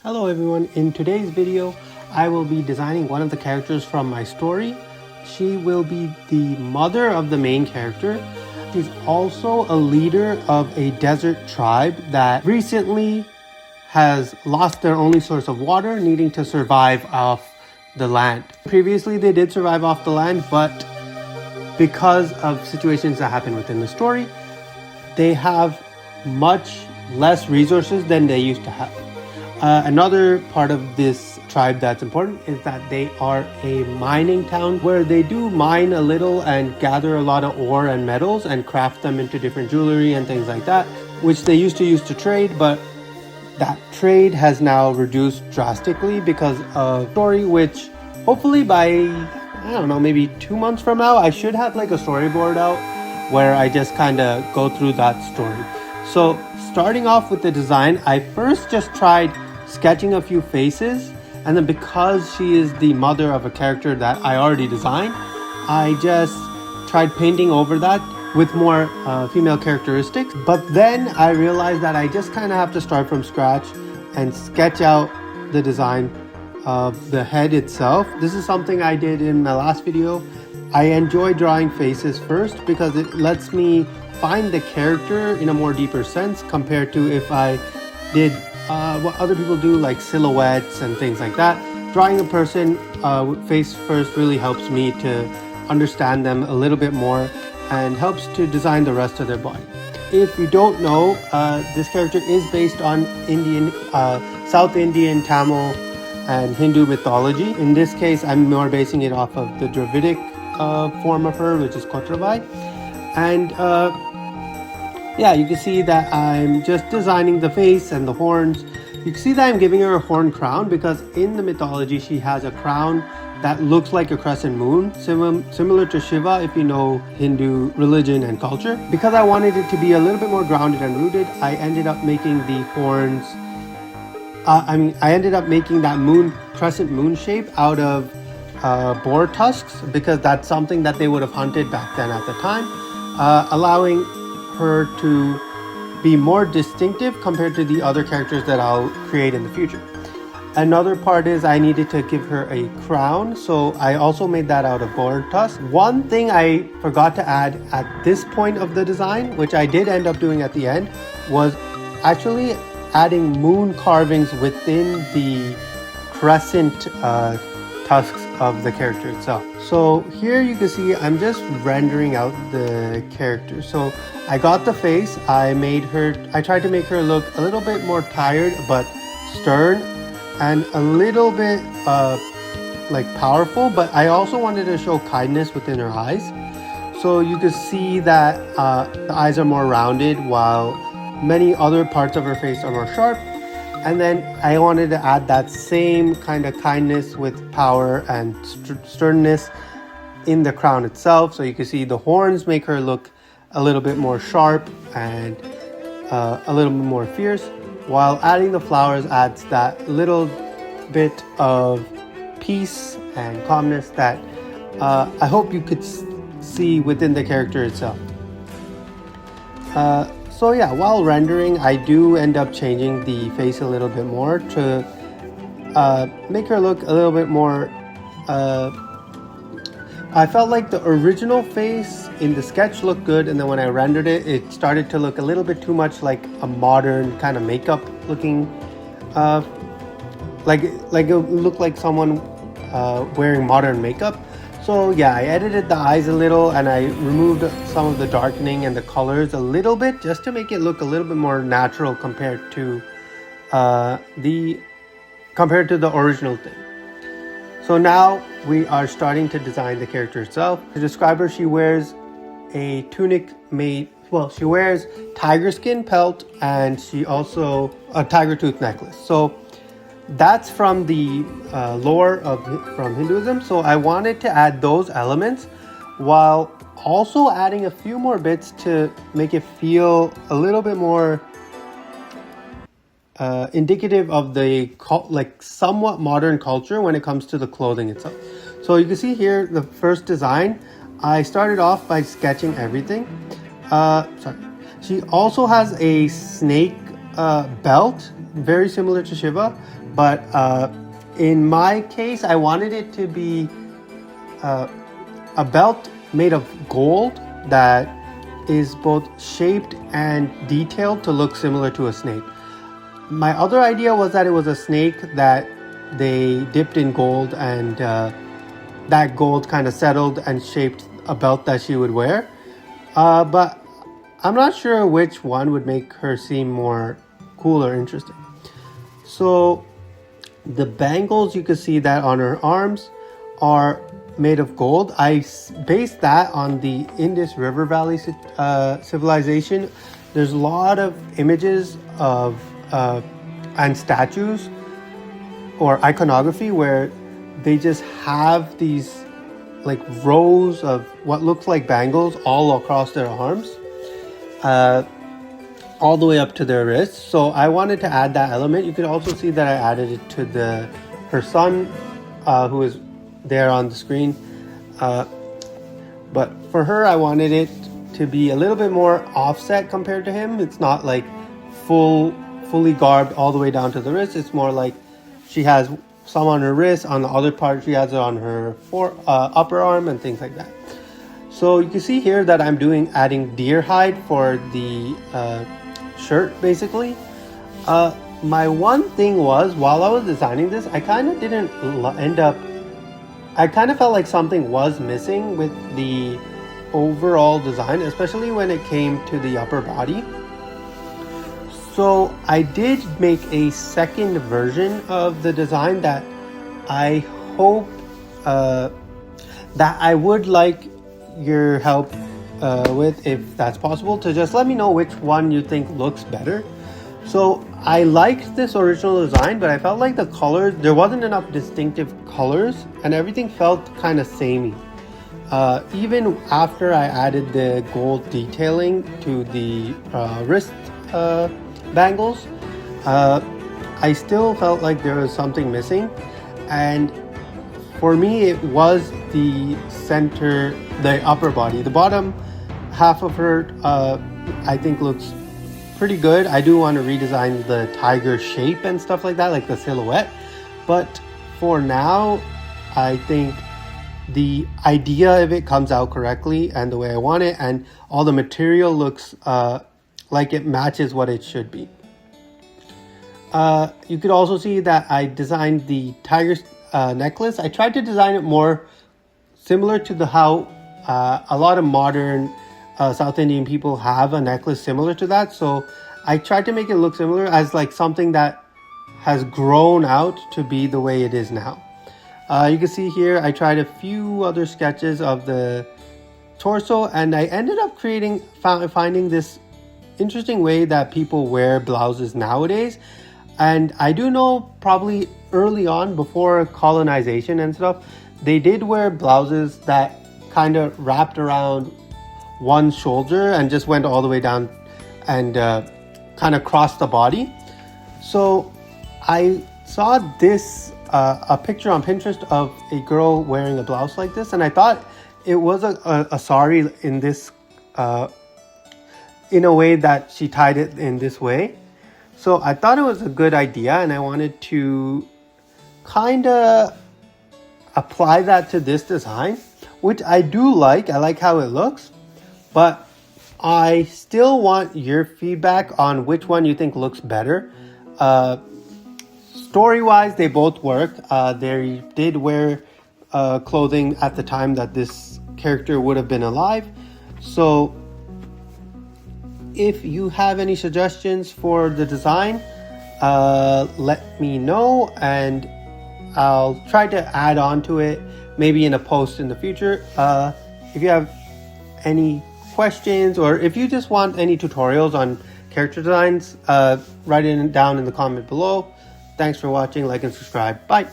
Hello everyone, in today's video I will be designing one of the characters from my story. She will be the mother of the main character. She's also a leader of a desert tribe that recently has lost their only source of water, needing to survive off the land. Previously they did survive off the land, but because of situations that happen within the story, they have much less resources than they used to have. Another part of this tribe that's important is that they are a mining town where they do mine a little and gather a lot of ore and metals and craft them into different jewelry and things like that, which they used to use to trade, but that trade has now reduced drastically because of story, which hopefully by, I don't know, maybe 2 months from now, I should have like a storyboard out where I just kind of go through that story. So starting off with the design, I first just tried sketching a few faces, and then because she is the mother of a character that I already designed, I just tried painting over that with more female characteristics. But then I realized that I just kind of have to start from scratch and sketch out the design of the head itself. This is something I did in my last video. I enjoy drawing faces first because it lets me find the character in a more deeper sense compared to if I did what other people do, like silhouettes and things like that. Drawing a person face first really helps me to understand them a little bit more and helps to design the rest of their body. If you don't know, this character is based on South Indian, Tamil and Hindu mythology. In this case, I'm more basing it off of the Dravidic form of her, which is Kotravai. And yeah, you can see that I'm just designing the face and the horns. You can see that I'm giving her a horn crown because in the mythology she has a crown that looks like a crescent moon, similar to Shiva if you know Hindu religion and culture. Because I wanted it to be a little bit more grounded and rooted, I ended up making the horns I ended up making that crescent moon shape out of boar tusks, because that's something that they would have hunted back then at the time, allowing her to be more distinctive compared to the other characters that I'll create in the future. Another part is I needed to give her a crown, so I also made that out of boar tusk. One thing I forgot to add at this point of the design, which I did end up doing at the end, was actually adding moon carvings within the crescent tusks of the character itself. So here you can see I'm just rendering out the character. So I got the face, I tried to make her look a little bit more tired but stern and a little bit like powerful, but I also wanted to show kindness within her eyes. So you can see that the eyes are more rounded while many other parts of her face are more sharp. And then I wanted to add that same kind of kindness with power and sternness in the crown itself. So you can see the horns make her look a little bit more sharp and a little bit more fierce, while adding the flowers adds that little bit of peace and calmness that I hope you could see within the character itself. So yeah, while rendering, I do end up changing the face a little bit more to make her look a little bit more, I felt like the original face in the sketch looked good, and then when I rendered it, it started to look a little bit too much like a modern kind of makeup looking, like it looked like someone wearing modern makeup. So yeah, I edited the eyes a little and I removed some of the darkening and the colors a little bit just to make it look a little bit more natural compared to the original thing. So now we are starting to design the character itself. To describe her, she wears a tunic she wears tiger skin pelt, and she also a tiger tooth necklace. So that's from the lore from Hinduism. So I wanted to add those elements while also adding a few more bits to make it feel a little bit more indicative of the like somewhat modern culture when it comes to the clothing itself. So you can see here the first design, I started off by sketching everything. She also has a snake belt, very similar to Shiva, But in my case, I wanted it to be a belt made of gold that is both shaped and detailed to look similar to a snake. My other idea was that it was a snake that they dipped in gold, and that gold kind of settled and shaped a belt that she would wear. But I'm not sure which one would make her seem more cool or interesting. So the bangles, you can see that on her arms, are made of gold. I based that on the Indus River Valley civilization. There's a lot of images of and statues or iconography where they just have these like rows of what looks like bangles all across their arms, all the way up to their wrists. So I wanted to add that element. You can also see that I added it to her son, who is there on the screen. But for her, I wanted it to be a little bit more offset compared to him. It's not like fully garbed all the way down to the wrist. It's more like she has some on her wrist, on the other part she has it on her upper arm and things like that. So you can see here that I'm adding deer hide for the shirt basically. My one thing was, while I was designing this, I kind of didn't I kind of felt like something was missing with the overall design, especially when it came to the upper body. So I did make a second version of the design that I hope that I would like your help with, if that's possible, to just let me know which one you think looks better. So I liked this original design, but I felt like the colors, there wasn't enough distinctive colors and everything felt kind of samey. Even after I added the gold detailing to the wrist bangles, I still felt like there was something missing. And for me, it was the center, the upper body. The bottom half of her, I think looks pretty good. I do want to redesign the tiger shape and stuff like that, like the silhouette. But for now, I think the idea of it comes out correctly and the way I want it, and all the material looks like it matches what it should be. You could also see that I designed the tiger necklace. I tried to design it more similar to how a lot of modern South Indian people have a necklace similar to that. So I tried to make it look similar as like something that has grown out to be the way it is now. You can see here I tried a few other sketches of the torso, and I ended up finding this interesting way that people wear blouses nowadays. And I do know probably early on, before colonization and stuff, they did wear blouses that kind of wrapped around one shoulder and just went all the way down and kind of crossed the body. So I saw this a picture on Pinterest of a girl wearing a blouse like this, and I thought it was a sari in this in a way that she tied it in this way. So I thought it was a good idea, and I wanted to kind of apply that to this design, which I do like. I like how it looks, but I still want your feedback on which one you think looks better. Story-wise, they both worked. They did wear clothing at the time that this character would have been alive. So if you have any suggestions for the design, let me know, and I'll try to add on to it, maybe in a post in the future. If you have any questions, or if you just want any tutorials on character designs, write it down in the comment below. Thanks for watching. Like and subscribe. Bye.